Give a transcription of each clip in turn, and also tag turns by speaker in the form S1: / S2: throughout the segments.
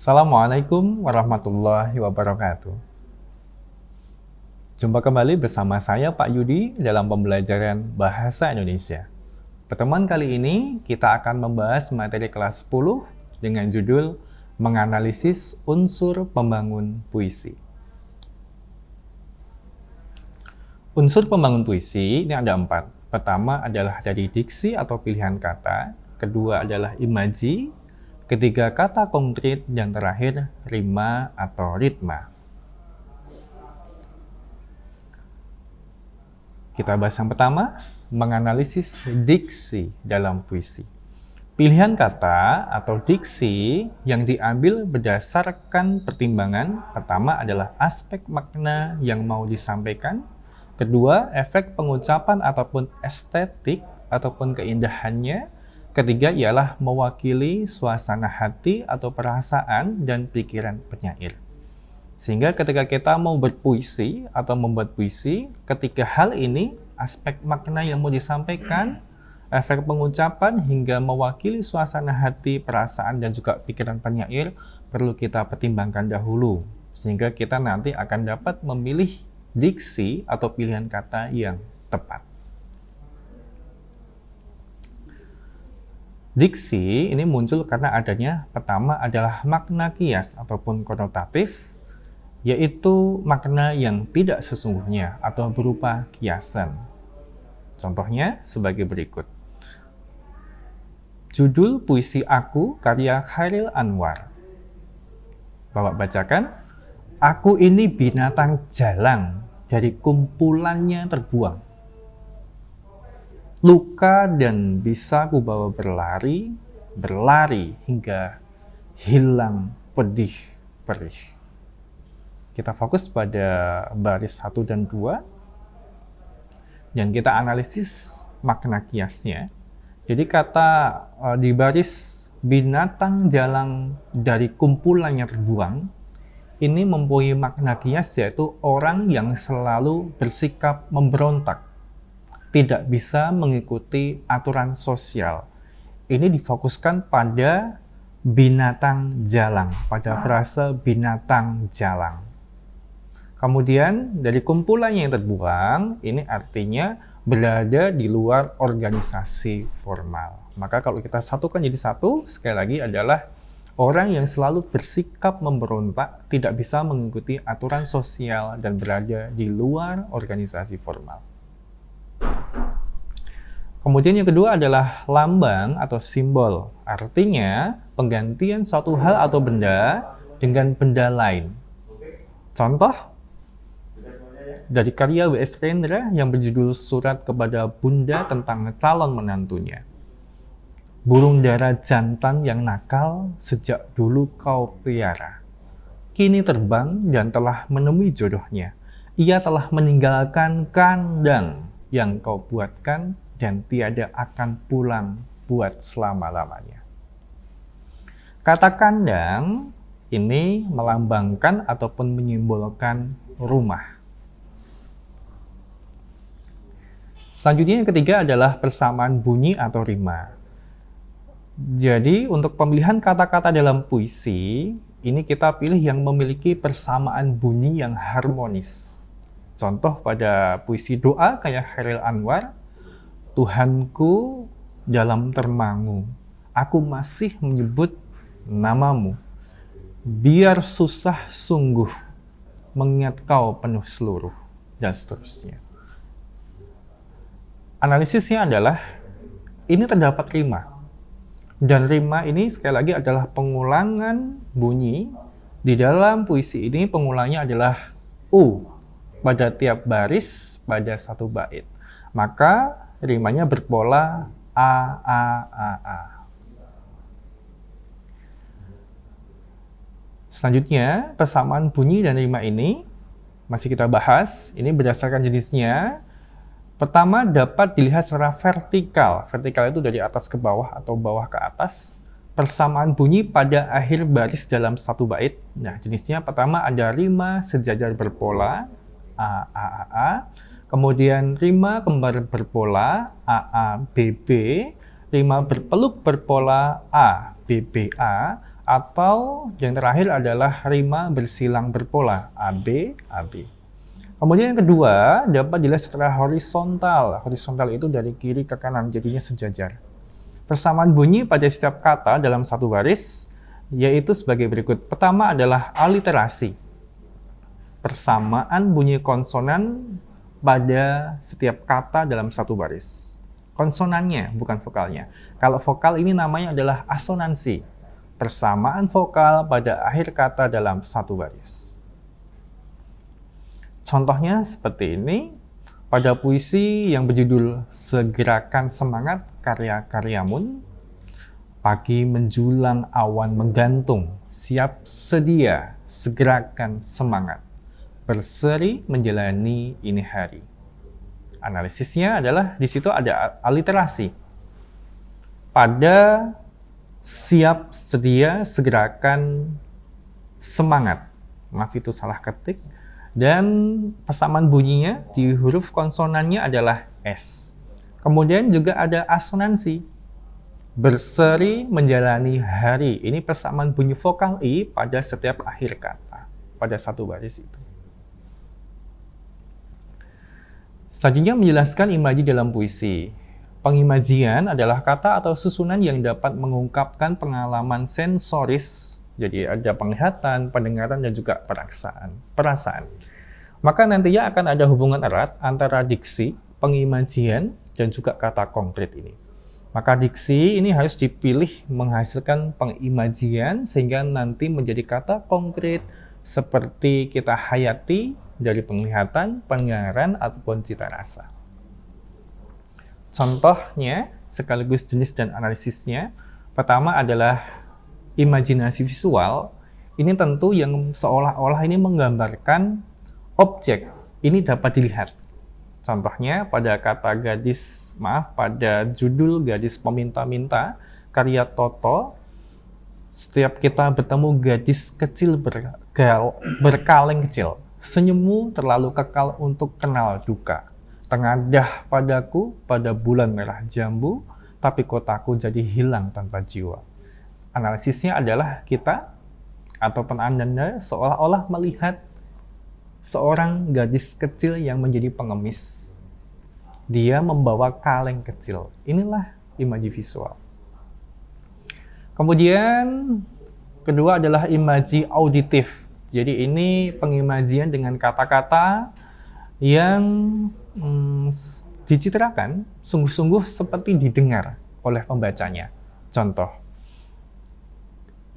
S1: Assalamualaikum warahmatullahi wabarakatuh. Jumpa kembali bersama saya Pak Yudi dalam pembelajaran Bahasa Indonesia. Pertemuan kali ini kita akan membahas materi kelas 10 dengan judul Menganalisis Unsur Pembangun Puisi. Unsur pembangun puisi ini ada 4. Pertama adalah dari diksi atau pilihan kata, kedua adalah imaji, ketiga kata konkret, dan terakhir rima atau ritma. Kita bahas yang pertama, menganalisis diksi dalam puisi. Pilihan kata atau diksi yang diambil berdasarkan pertimbangan pertama adalah aspek makna yang mau disampaikan, kedua efek pengucapan ataupun estetik ataupun keindahannya, ketiga ialah mewakili suasana hati atau perasaan dan pikiran penyair. Sehingga ketika kita mau berpuisi atau membuat puisi, ketika hal ini, aspek makna yang mau disampaikan, efek pengucapan hingga mewakili suasana hati, perasaan, dan juga pikiran penyair perlu kita pertimbangkan dahulu. Sehingga kita nanti akan dapat memilih diksi atau pilihan kata yang tepat. Diksi ini muncul karena adanya pertama adalah makna kias ataupun konotatif, yaitu makna yang tidak sesungguhnya atau berupa kiasan. Contohnya sebagai berikut. Judul puisi Aku karya Chairil Anwar. Bapak bacakan, aku ini binatang jalang, dari kumpulannya terbuang. Luka dan bisa kubawa berlari, berlari hingga hilang pedih perih. Kita fokus pada baris 1 dan 2, dan kita analisis makna kiasnya. Jadi kata di baris binatang jalang dari kumpulannya terbuang, ini mempunyai makna kias yaitu orang yang selalu bersikap memberontak, tidak bisa mengikuti aturan sosial. Ini difokuskan pada binatang jalang, pada frase binatang jalang. Kemudian dari kumpulannya yang terbuang, ini artinya berada di luar organisasi formal. Maka kalau kita satukan jadi satu, sekali lagi adalah orang yang selalu bersikap memberontak, tidak bisa mengikuti aturan sosial, dan berada di luar organisasi formal. Kemudian yang kedua adalah lambang atau simbol. Artinya penggantian suatu hal atau benda dengan benda lain. Contoh dari karya W.S. Rendra yang berjudul Surat kepada Bunda tentang calon menantunya. Burung dara jantan yang nakal sejak dulu kau pelihara. Kini terbang dan telah menemui jodohnya. Ia telah meninggalkan kandang yang kau buatkan dan tiada akan pulang buat selama-lamanya. Kata kandang ini melambangkan ataupun menyimbolkan rumah. Selanjutnya yang ketiga adalah persamaan bunyi atau rima. Jadi untuk pemilihan kata-kata dalam puisi, ini kita pilih yang memiliki persamaan bunyi yang harmonis. Contoh pada puisi doa kayak Chairil Anwar, Tuhanku dalam termangu, aku masih menyebut namamu. Biar susah sungguh, mengingat kau penuh seluruh, dan seterusnya. Analisisnya adalah, ini terdapat rima. Dan rima ini sekali lagi adalah pengulangan bunyi. Di dalam puisi ini pengulangnya adalah U pada tiap baris pada satu bait. Maka rimanya berpola A, A, A, A. Selanjutnya, persamaan bunyi dan rima ini masih kita bahas. Ini berdasarkan jenisnya. Pertama, dapat dilihat secara vertikal. Vertikal itu dari atas ke bawah atau bawah ke atas. Persamaan bunyi pada akhir baris dalam satu bait. Nah, jenisnya pertama ada rima sejajar berpola, A, A, A, A. Kemudian rima kembar berpola, A, A, B, B. Rima berpeluk berpola, A, B, B, A. Atau yang terakhir adalah rima bersilang berpola, AB, AB. Kemudian yang kedua, dapat dilihat secara horizontal. Horizontal itu dari kiri ke kanan, jadinya sejajar. Persamaan bunyi pada setiap kata dalam satu baris, yaitu sebagai berikut. Pertama adalah aliterasi. Persamaan bunyi konsonan pada setiap kata dalam satu baris. Konsonannya, bukan vokalnya. Kalau vokal ini namanya adalah asonansi. Persamaan vokal pada akhir kata dalam satu baris. Contohnya seperti ini, pada puisi yang berjudul Segerakan Semangat karya Karyamun, pagi menjulang awan menggantung, siap sedia, segerakan semangat, berseri menjalani ini hari. Analisisnya adalah di situ ada aliterasi. Pada siap sedia, segerakan semangat. Maaf itu salah ketik. Dan persamaan bunyinya di huruf konsonannya adalah S. Kemudian juga ada asonansi. Berseri menjalani hari. Ini persamaan bunyi vokal I pada setiap akhir kata. Pada satu baris itu. Selanjutnya menjelaskan imaji dalam puisi. Pengimajian adalah kata atau susunan yang dapat mengungkapkan pengalaman sensoris. Jadi ada penglihatan, pendengaran, dan juga perasaan. Maka nantinya akan ada hubungan erat antara diksi, pengimajian, dan juga kata konkret ini. Maka diksi ini harus dipilih menghasilkan pengimajian sehingga nanti menjadi kata konkret seperti kita hayati dari penglihatan, pendengaran, ataupun cita rasa. Contohnya, sekaligus jenis dan analisisnya, pertama adalah imajinasi visual. Ini tentu yang seolah-olah ini menggambarkan objek. Ini dapat dilihat. Contohnya pada kata gadis, pada judul Gadis Peminta-Minta, karya Toto, setiap kita bertemu gadis kecil berkaleng kecil, senyummu terlalu kekal untuk kenal duka. Tengadah padaku pada bulan merah jambu, tapi kotaku jadi hilang tanpa jiwa. Analisisnya adalah kita ataupun Anda seolah-olah melihat seorang gadis kecil yang menjadi pengemis. Dia membawa kaleng kecil. Inilah imaji visual. Kemudian kedua adalah imaji auditif. Jadi ini pengimajian dengan kata-kata yang dicitrakan sungguh-sungguh seperti didengar oleh pembacanya. Contoh,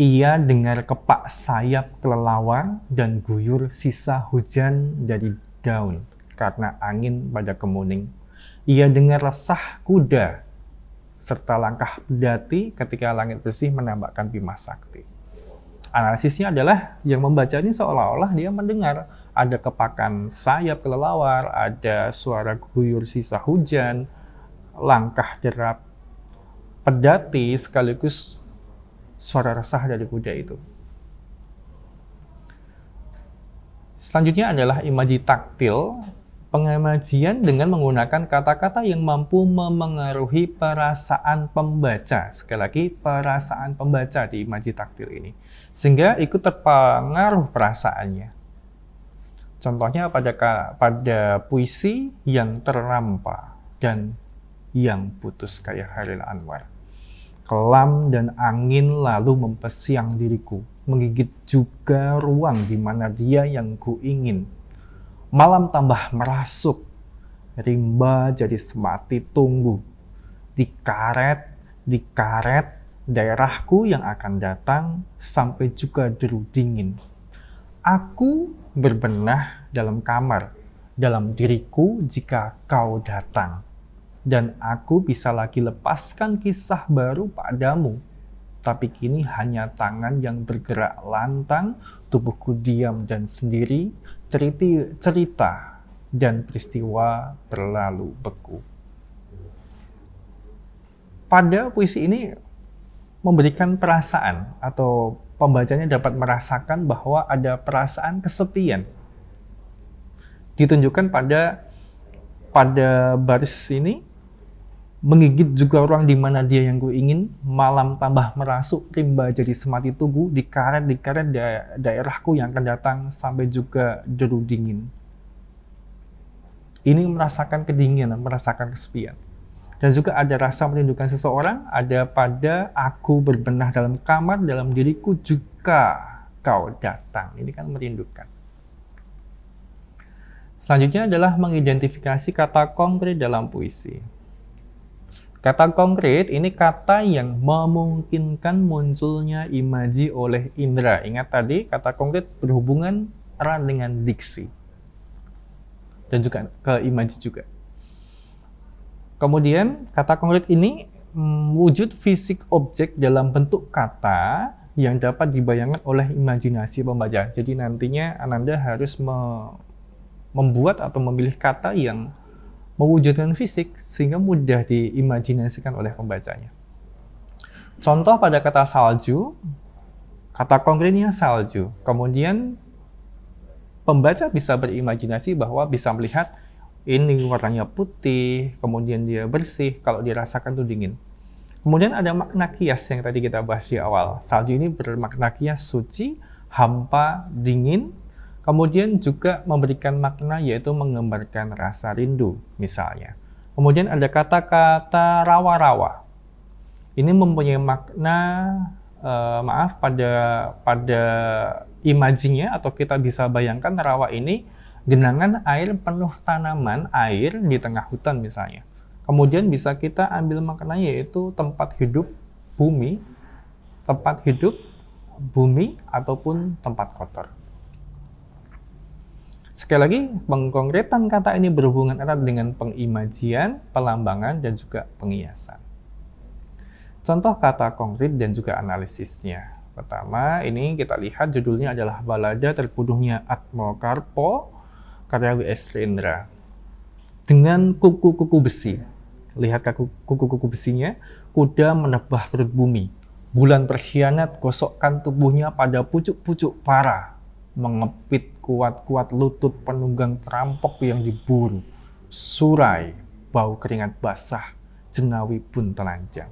S1: ia dengar kepak sayap kelelawar dan guyur sisa hujan dari daun karena angin pada kemuning. Ia dengar resah kuda serta langkah pedati ketika langit bersih menambahkan Bima Sakti. Analisisnya adalah yang membaca ini seolah-olah dia mendengar ada kepakan sayap kelelawar, ada suara guyur sisa hujan, langkah derap pedati sekaligus suara resah dari kuda itu. Selanjutnya adalah imaji taktil, pengimajian dengan menggunakan kata-kata yang mampu memengaruhi perasaan pembaca. Sekali lagi, perasaan pembaca di imaji taktil ini. Sehingga ikut terpengaruh perasaannya. Contohnya pada puisi yang terampa dan yang putus kayak Chairil Anwar. Kelam dan angin lalu mempesiang diriku, menggigit juga ruang di mana dia yang kuingin. Malam tambah merasuk, rimba jadi semati tunggu. Dikaret, daerahku yang akan datang, sampai juga deru dingin. Aku berbenah dalam kamar, dalam diriku jika kau datang. Dan aku bisa lagi lepaskan kisah baru padamu. Tapi kini hanya tangan yang bergerak lantang, tubuhku diam dan sendiri, cerita dan peristiwa berlalu beku. Pada puisi ini memberikan perasaan atau pembacanya dapat merasakan bahwa ada perasaan kesepian. Ditunjukkan pada baris ini, menggigit juga orang di mana dia yang ku ingin, malam tambah merasuk, rimba jadi semati tugu, dikaret daerahku yang akan datang, sampai juga deru dingin. Ini merasakan kedinginan, merasakan kesepian. Dan juga ada rasa merindukan seseorang, ada pada aku berbenah dalam kamar, dalam diriku juga kau datang. Ini kan merindukan. Selanjutnya adalah mengidentifikasi kata konkret dalam puisi. Kata konkret ini kata yang memungkinkan munculnya imaji oleh indera. Ingat tadi, kata konkret berhubungan erat dengan diksi. Dan juga ke imaji juga. Kemudian, kata konkret ini wujud fisik objek dalam bentuk kata yang dapat dibayangkan oleh imajinasi pembaca. Jadi nantinya Ananda harus membuat atau memilih kata yang mewujudkan fisik sehingga mudah diimajinasikan oleh pembacanya. Contoh pada kata salju, kata konkretnya salju. Kemudian pembaca bisa berimajinasi bahwa bisa melihat ini warnanya putih, kemudian dia bersih, kalau dirasakan itu dingin. Kemudian ada makna kias yang tadi kita bahas di awal. Salju ini bermakna kias suci, hampa, dingin. Kemudian juga memberikan makna yaitu menggambarkan rasa rindu misalnya. Kemudian ada kata-kata rawa-rawa. Ini mempunyai makna pada imajinya atau kita bisa bayangkan rawa ini genangan air penuh tanaman air di tengah hutan misalnya. Kemudian bisa kita ambil maknanya yaitu tempat hidup bumi ataupun tempat kotor. Sekali lagi, pengkonkretan kata ini berhubungan erat dengan pengimajian, pelambangan, dan juga pengiasan. Contoh kata konkret dan juga analisisnya. Pertama, ini kita lihat judulnya adalah Balada Terbunuhnya Atmokarpo, karya W.S. Rendra. Dengan kuku-kuku besi. Lihat kuku-kuku besinya, kuda menebah perut bumi. Bulan berkhianat gosokkan tubuhnya pada pucuk-pucuk para. Mengepit kuat-kuat lutut penunggang perampok yang diburu. Surai, bau keringat basah, jenawi pun telanjang.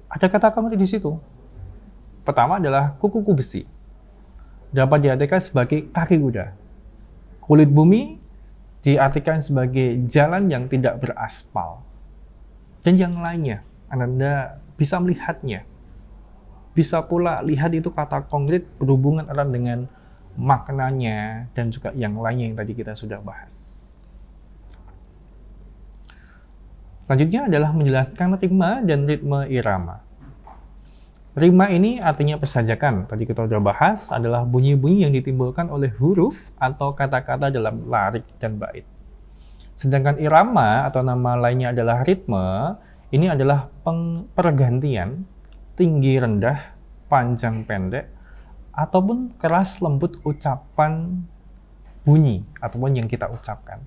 S1: Ada kata konkret di situ. Pertama adalah kuku-kuku besi. Dapat diartikan sebagai kaki kuda. Kulit bumi diartikan sebagai jalan yang tidak beraspal. Dan yang lainnya, Anda bisa melihatnya. Bisa pula lihat itu kata konkret berhubungan erat dengan maknanya dan juga yang lainnya yang tadi kita sudah bahas. Selanjutnya adalah menjelaskan rima dan ritme irama. Rima ini artinya persajakan. Tadi kita sudah bahas adalah bunyi-bunyi yang ditimbulkan oleh huruf atau kata-kata dalam larik dan bait. Sedangkan irama atau nama lainnya adalah ritme, ini adalah pergantian tinggi rendah, panjang pendek, ataupun keras lembut ucapan bunyi ataupun yang kita ucapkan.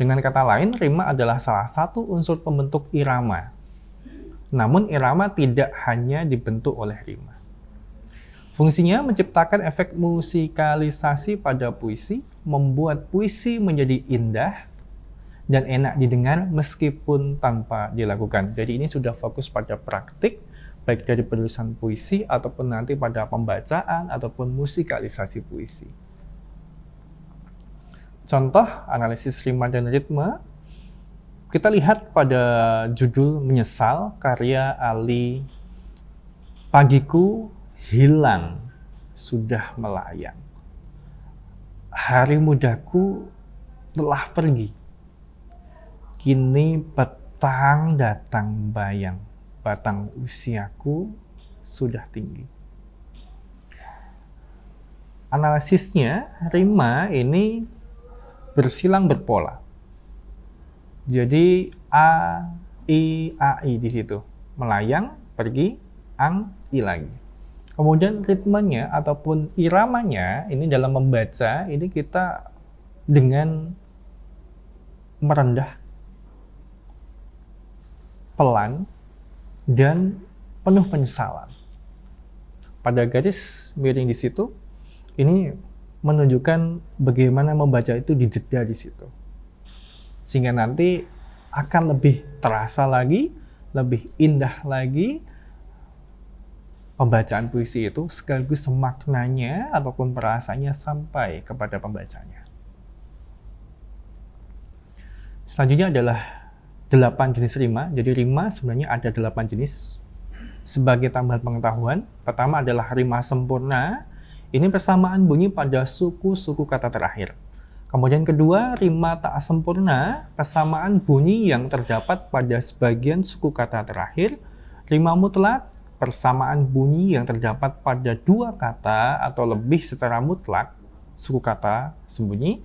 S1: Dengan kata lain, rima adalah salah satu unsur pembentuk irama. Namun irama tidak hanya dibentuk oleh rima. Fungsinya menciptakan efek musikalisasi pada puisi, membuat puisi menjadi indah dan enak didengar meskipun tanpa dilakukan. Jadi ini sudah fokus pada praktik, baik dari penulisan puisi ataupun nanti pada pembacaan ataupun musikalisasi puisi. Contoh analisis rima dan ritme, kita lihat pada judul Menyesal karya Ali. Pagiku hilang, sudah melayang. Hari mudaku telah pergi. Kini petang datang bayang, batang usiaku sudah tinggi. Analisisnya, rima ini bersilang berpola. Jadi A, I, AI di situ. Melayang, pergi, ang, I lagi. Kemudian ritmenya ataupun iramanya, ini dalam membaca, ini kita dengan merendah, pelan, dan penuh penyesalan. Pada garis miring di situ, ini menunjukkan bagaimana membaca itu dijeda di situ. sehingga nanti akan lebih terasa lagi, lebih indah lagi pembacaan puisi itu, sekaligus maknanya ataupun perasaannya sampai kepada pembacanya. Selanjutnya adalah 8 jenis rima. Jadi rima sebenarnya ada 8 jenis. Sebagai tambahan pengetahuan, pertama adalah rima sempurna. Ini persamaan bunyi pada suku-suku kata terakhir. Kemudian kedua, rima tak sempurna, persamaan bunyi yang terdapat pada sebagian suku kata terakhir. Rima mutlak, persamaan bunyi yang terdapat pada 2 kata atau lebih secara mutlak, suku kata sembunyi.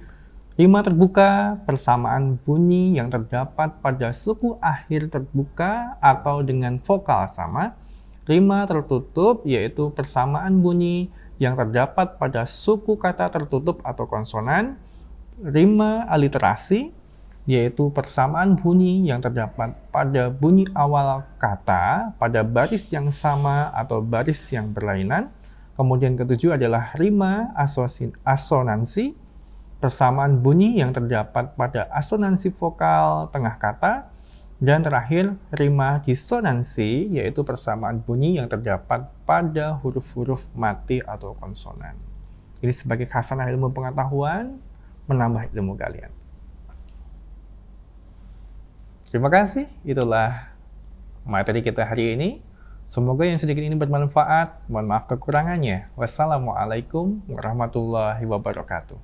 S1: Rima terbuka, persamaan bunyi yang terdapat pada suku akhir terbuka atau dengan vokal sama. Rima tertutup, yaitu persamaan bunyi yang terdapat pada suku kata tertutup atau konsonan. Rima aliterasi, yaitu persamaan bunyi yang terdapat pada bunyi awal kata pada baris yang sama atau baris yang berlainan. Kemudian ketujuh adalah rima asonansi, persamaan bunyi yang terdapat pada asonansi vokal tengah kata. Dan terakhir, rima disonansi, yaitu persamaan bunyi yang terdapat pada huruf-huruf mati atau konsonan. Ini sebagai khasanah ilmu pengetahuan, menambah ilmu kalian. Terima kasih, itulah materi kita hari ini. Semoga yang sedikit ini bermanfaat. Mohon maaf kekurangannya. Wassalamualaikum warahmatullahi wabarakatuh.